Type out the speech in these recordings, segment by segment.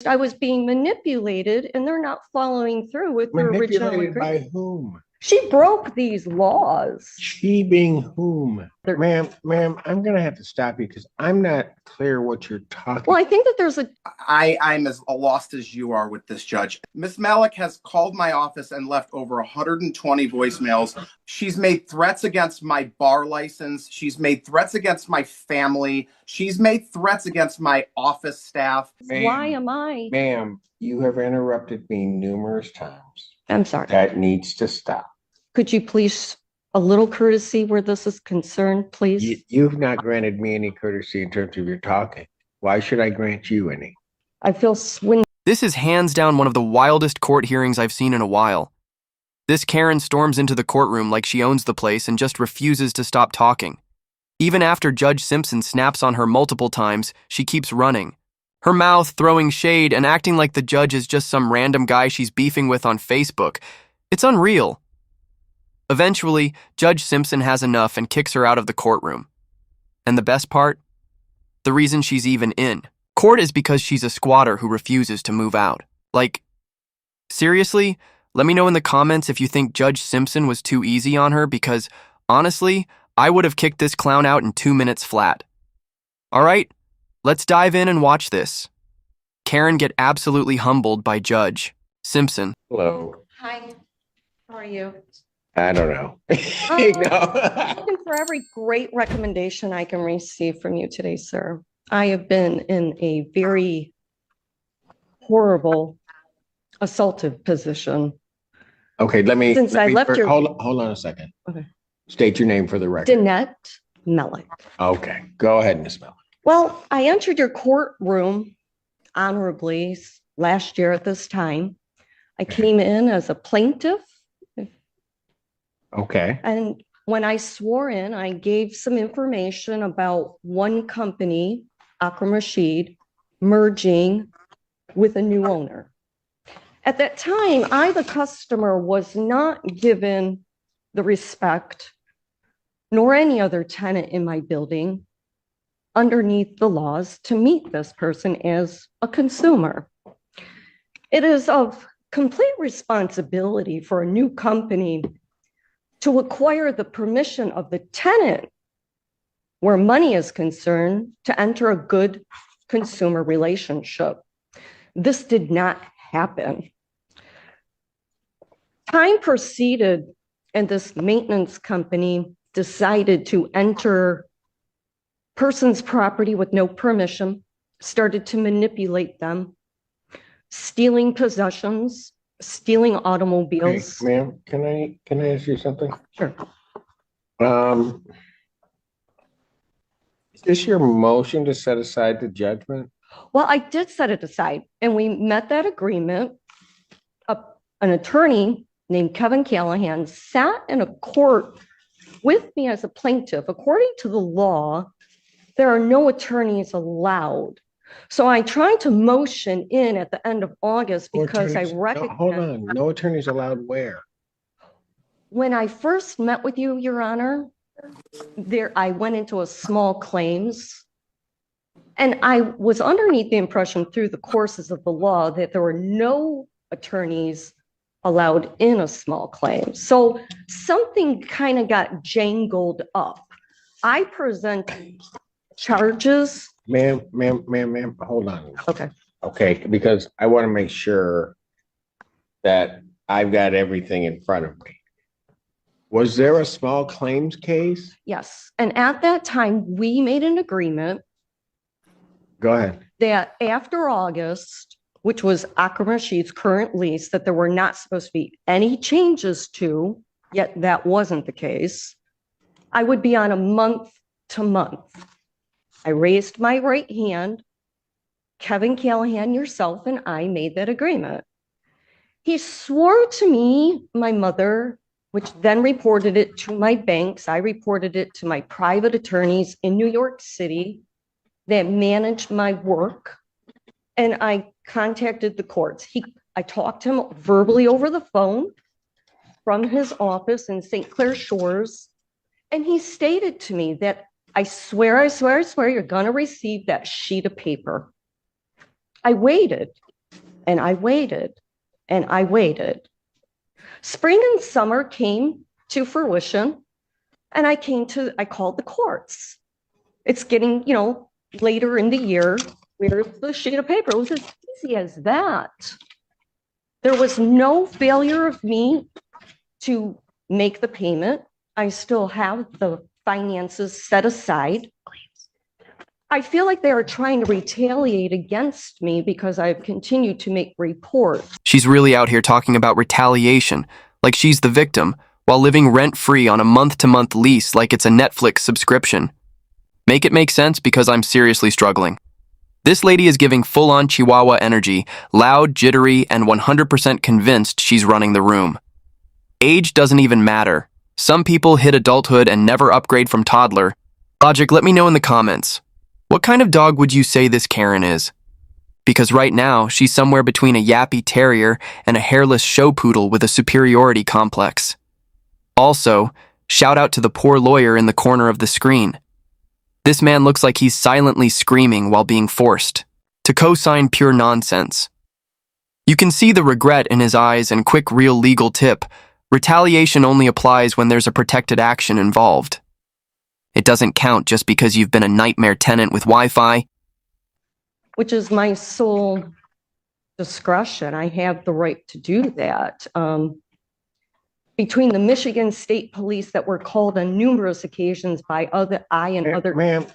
I was being manipulated and they're not following through with their original Manipulated agreement. by whom? She broke these laws. She being whom? They're, Ma'am, I'm gonna have to stop you because I'm not clear what you're talking. well, I think that there's a I'm as lost as you are with this, Judge. Ms. Malik has called my office and left over 120 voicemails. She's made threats against my bar license. She's made threats against my family. She's made threats against my office staff. why am I? Ma'am, you have interrupted me numerous times. I'm sorry. That needs to stop. Could you please a little courtesy where this is concerned, please? You've not granted me any courtesy in terms of your talking. Why should I grant you any? I feel swindled. This is hands down one of the wildest court hearings I've seen in a while. This Karen storms into the courtroom like she owns the place and just refuses to stop talking. Even after Judge Simpson snaps on her multiple times, she keeps running. Her mouth throwing shade and acting like the judge is just some random guy she's beefing with on Facebook. It's unreal. Eventually, Judge Simpson has enough and kicks her out of the courtroom. And the best part? The reason she's even in court is because she's a squatter who refuses to move out. Like, seriously? Let me know in the comments if you think Judge Simpson was too easy on her because, honestly, I would have kicked this clown out in 2 minutes flat. Alright, let's dive in and watch this. Karen get absolutely humbled by Judge Simpson. Hello. Hi, how are you? I don't know. I'm looking for every great recommendation I can receive from you today, sir. I have been in a very horrible assaultive position. Okay, Since I left your hold on a second. Okay. State your name for the record. Danette Melick. Okay, go ahead, Miss Melick. Well, I entered your courtroom honorably last year at this time. I came in as a plaintiff. Okay. And when I swore in, I gave some information about one company, Akram Rashid, merging with a new owner. At that time, I, the customer, was not given the respect, nor any other tenant in my building, underneath the laws to meet this person as a consumer. It is of complete responsibility for a new company to acquire the permission of the tenant where money is concerned to enter a good consumer relationship. This did not happen. Time proceeded and this maintenance company decided to enter person's property with no permission, started to manipulate them, stealing possessions, stealing automobiles. Okay, ma'am, can I ask you something? Sure. Is this your motion to set aside the judgment? Well, I did set it aside and we met that agreement. An attorney named Kevin Callahan sat in a court with me as a plaintiff. According to the law, there are no attorneys allowed. So I tried to motion in at the end of August because I recognized. Hold on, no attorneys allowed where? When I first met with you, Your Honor, I went into a small claims. And I was underneath the impression through the courses of the law that there were no attorneys allowed in a small claim. So something kind of got jangled up. I presented charges. Ma'am, hold on. Okay. Okay, because I want to make sure that I've got everything in front of me. Was there a small claims case? Yes. And at that time, we made an agreement. Go ahead. That after August, which was Akram Rashid's current lease, that there were not supposed to be any changes to, yet that wasn't the case. I would be on a month to month. I raised my right hand. Kevin Callahan, yourself, and I made that agreement. He swore to me, my mother, which then reported it to my banks. I reported it to my private attorneys in New York City that managed my work. And I contacted the courts. I talked to him verbally over the phone from his office in St. Clair Shores. And he stated to me that I swear, you're going to receive that sheet of paper. I waited. and I waited and I waited. Spring and summer came to fruition, and I called the courts. It's getting, later in the year. Where's the sheet of paper? It was as easy as that. There was no failure of me to make the payment. I still have the finances set aside. I feel like they are trying to retaliate against me because I've continued to make reports. She's really out here talking about retaliation, like she's the victim, while living rent-free on a month-to-month lease like it's a Netflix subscription. Make it make sense, because I'm seriously struggling. This lady is giving full-on Chihuahua energy, loud, jittery, and 100% convinced she's running the room. Age doesn't even matter. Some people hit adulthood and never upgrade from toddler. Logic, let me know in the comments. What kind of dog would you say this Karen is? Because right now, she's somewhere between a yappy terrier and a hairless show poodle with a superiority complex. Also, shout out to the poor lawyer in the corner of the screen. This man looks like he's silently screaming while being forced to co-sign pure nonsense. You can see the regret in his eyes, and quick real legal tip: retaliation only applies when there's a protected action involved. It doesn't count just because you've been a nightmare tenant with Wi-Fi. Which is my sole discretion. I have the right to do that. Between the Michigan State Police that were called on numerous occasions by other. Ma'am,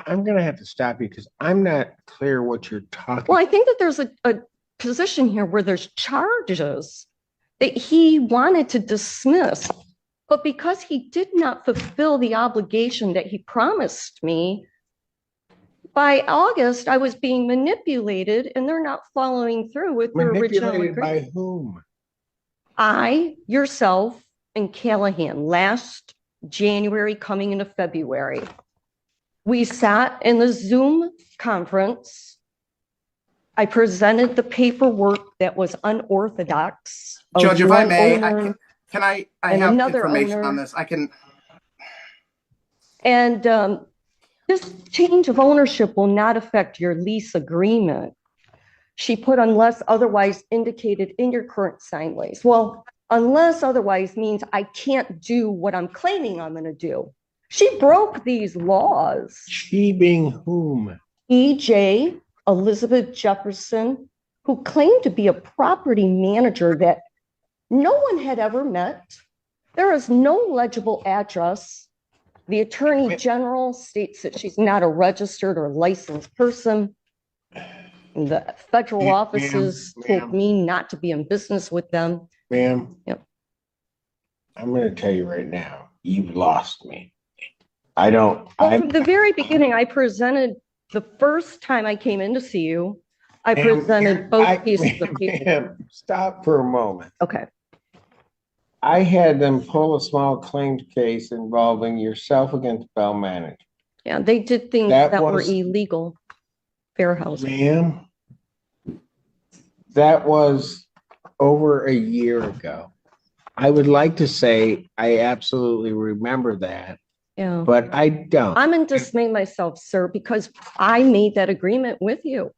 I'm going to have to stop you because I'm not clear what you're talking. Well, I think that there's a position here where there's charges that he wanted to dismiss, but because he did not fulfill the obligation that he promised me, by August, I was being manipulated, and they're not following through with their original agreement. Manipulated by whom? I, yourself, and Callahan, last January coming into February, we sat in the Zoom conference. I presented the paperwork that was unorthodox. Judge, if I may, can I have information on this. I can. And this change of ownership will not affect your lease agreement. She put unless otherwise indicated in your current signed lease. Well, unless otherwise means I can't do what I'm claiming I'm going to do. She broke these laws. She being whom? EJ, Elizabeth Jefferson, who claimed to be a property manager that no one had ever met. There is no legible address. The Attorney General states that she's not a registered or licensed person. The federal offices told me not to be in business with them. Ma'am, yep. I'm going to tell you right now, you've lost me. From the very beginning, I presented, the first time I came in to see you, I presented both pieces of paper. Stop for a moment. Okay. I had them pull a small claims case involving yourself against Bell Management. Yeah, they did things that were illegal. Fair housing. Ma'am, that was over a year ago. I would like to say I absolutely remember that, but I don't. I'm in dismay myself, sir, because I made that agreement with you.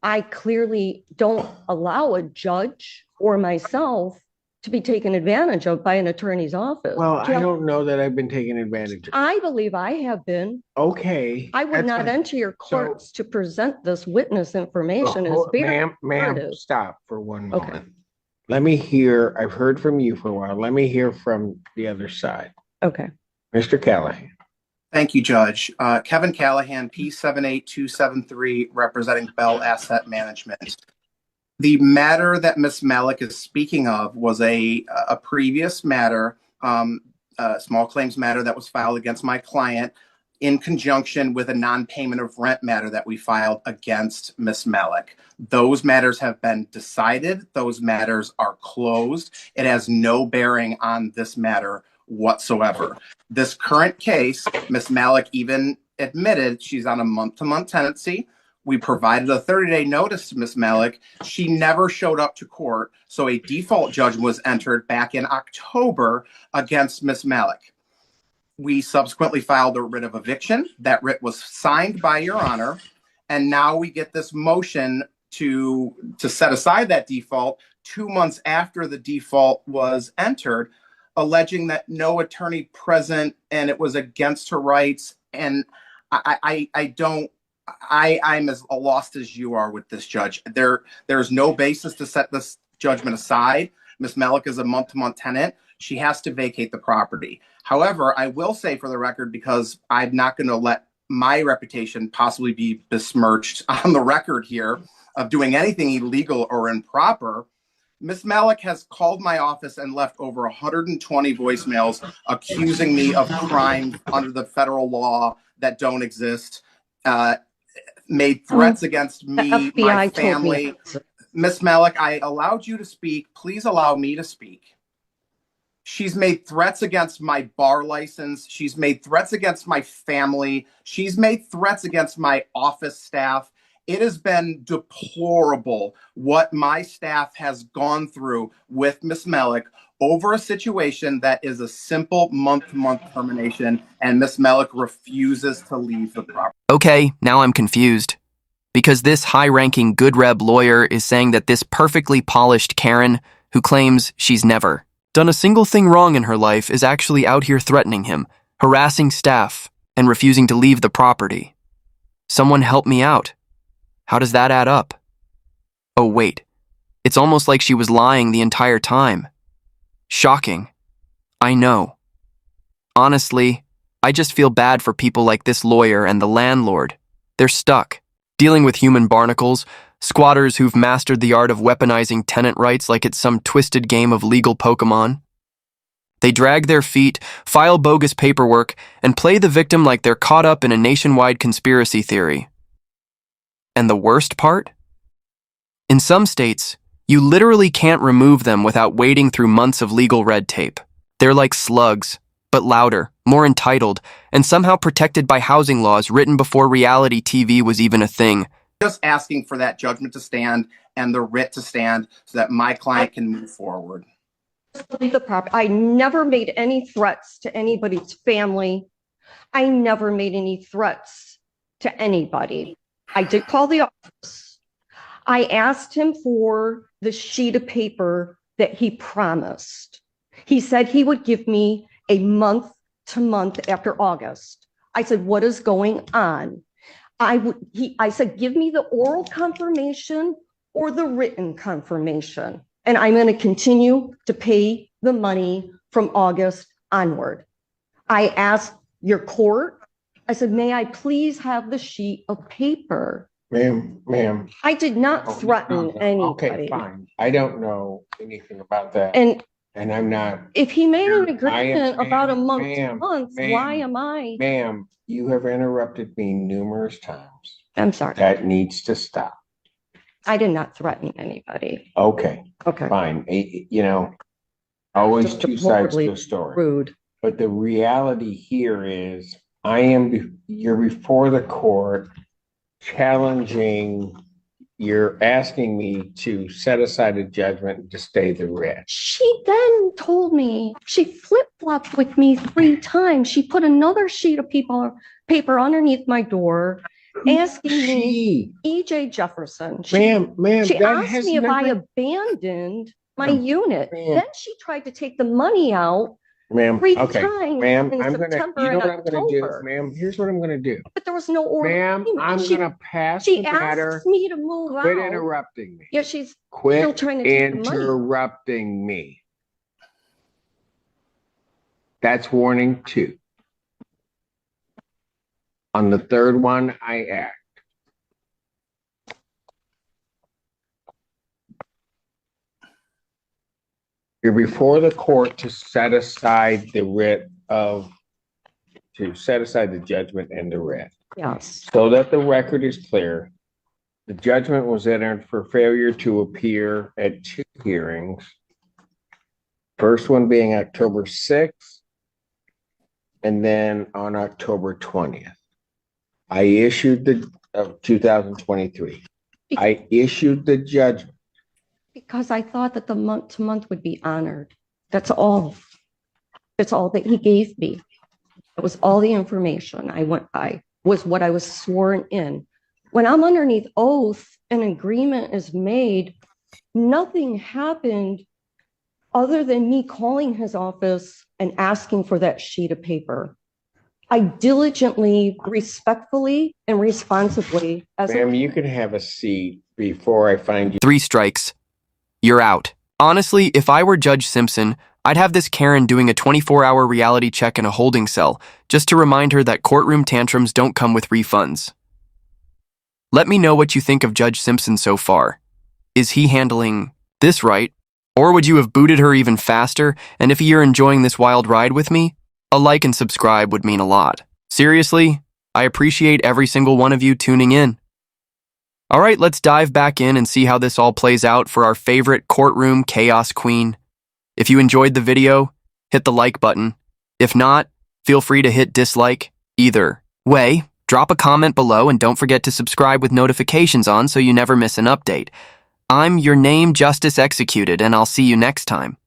I clearly don't allow a judge or myself to be taken advantage of by an attorney's office. Well, I don't know that I've been taken advantage of. I believe I have been. Okay. I would not enter your courts to present this witness information as ma'am, stop for one moment. Okay. Let me hear, I've heard from you for a while. Let me hear from the other side. Okay. Mr. Callahan. Thank you, Judge. Kevin Callahan, P78273, representing Bell Asset Management. The matter that Ms. Malik is speaking of was a previous matter, a small claims matter that was filed against my client in conjunction with a non-payment of rent matter that we filed against Ms. Malik. Those matters have been decided. Those matters are closed. It has no bearing on this matter whatsoever. This current case, Ms. Malik even admitted she's on a month-to-month tenancy. We provided a 30-day notice to Ms. Malik. She never showed up to court, so a default judgment was entered back in October against Ms. Malik. We subsequently filed a writ of eviction. That writ was signed by Your Honor, and now we get this motion to set aside that default 2 months after the default was entered, alleging that no attorney present and it was against her rights. And I'm as lost as you are with this, Judge. There's no basis to set this judgment aside. Ms. Malik is a month-to-month tenant. She has to vacate the property. However, I will say for the record, because I'm not going to let my reputation possibly be besmirched on the record here of doing anything illegal or improper, Ms. Malik has called my office and left over 120 voicemails accusing me of crimes under the federal law that don't exist, made threats against me, my family. Ms. Malik, I allowed you to speak. Please allow me to speak. She's made threats against my bar license. She's made threats against my family. She's made threats against my office staff. It has been deplorable what my staff has gone through with Ms. Malik over a situation that is a simple month-to-month termination, and Ms. Malik refuses to leave the property. Okay, now I'm confused. Because this high-ranking good reb lawyer is saying that this perfectly polished Karen, who claims she's never done a single thing wrong in her life, is actually out here threatening him, harassing staff, and refusing to leave the property. Someone help me out. How does that add up? Oh wait, it's almost like she was lying the entire time. Shocking. I know. Honestly, I just feel bad for people like this lawyer and the landlord. They're stuck, dealing with human barnacles, squatters who've mastered the art of weaponizing tenant rights like it's some twisted game of legal Pokemon. They drag their feet, file bogus paperwork, and play the victim like they're caught up in a nationwide conspiracy theory. And the worst part? In some states, you literally can't remove them without wading through months of legal red tape. They're like slugs, but louder, more entitled, and somehow protected by housing laws written before reality TV was even a thing. Just asking for that judgment to stand and the writ to stand so that my client can move forward. The property. I never made any threats to anybody's family. I never made any threats to anybody. I did call the office. I asked him for the sheet of paper that he promised. He said he would give me a month to month after August. I said, what is going on? I said, give me the oral confirmation or the written confirmation, and I'm going to continue to pay the money from August onward. I asked your court, I said, may I please have the sheet of paper? Ma'am. I did not threaten anybody. Okay, fine. I don't know anything about that. And I'm not. if he made an agreement about a month to Ma'am, month, why am I? Ma'am, you have interrupted me numerous times. I'm sorry. That needs to stop. I did not threaten anybody. Okay, Okay. fine. Always Just two sides to deplorably the story. Rude. But the reality here is you're before the court challenging, you're asking me to set aside a judgment and to stay the writ. She then told me, she flip-flopped with me 3 times. She put another sheet of paper underneath my door, asking me, E.J. Jefferson. Ma'am, She that asked has me if I nothing. abandoned my Ma'am, unit. ma'am. Then she tried to take the money out Ma'am, 3 okay, times ma'am, in I'm gonna, September you know and what I'm gonna do, October. ma'am? Here's what I'm gonna do. But there was no order. Ma'am, I'm gonna pass She the matter. asked me to move Quit out. interrupting me. Yeah, she's still Quit trying to take the money. interrupting me. That's warning 2. On the third one, I act. You're before the court to set aside the judgment and the writ. Yes. So that the record is clear, the judgment was entered for failure to appear at 2 hearings. First one being October 6th, and then on October 20th. I issued of 2023. I issued the judgment. Because I thought that the month to month would be honored. That's all. That's all that he gave me. It was all the information I went by, was what I was sworn in When I'm underneath oath, an agreement is made, nothing happened other than me calling his office and asking for that sheet of paper. I diligently, respectfully, and responsibly, as Ma'am, you can have a seat before I find you. 3 strikes. You're out. Honestly, if I were Judge Simpson, I'd have this Karen doing a 24-hour reality check in a holding cell just to remind her that courtroom tantrums don't come with refunds. Let me know what you think of Judge Simpson so far. Is he handling this right? Or would you have booted her even faster? And if you're enjoying this wild ride with me, a like and subscribe would mean a lot. Seriously, I appreciate every single one of you tuning in. All right, let's dive back in and see how this all plays out for our favorite courtroom chaos queen. If you enjoyed the video, hit the like button. If not, feel free to hit dislike. Either way, drop a comment below and don't forget to subscribe with notifications on so you never miss an update. I'm your name Justice Executed, and I'll see you next time.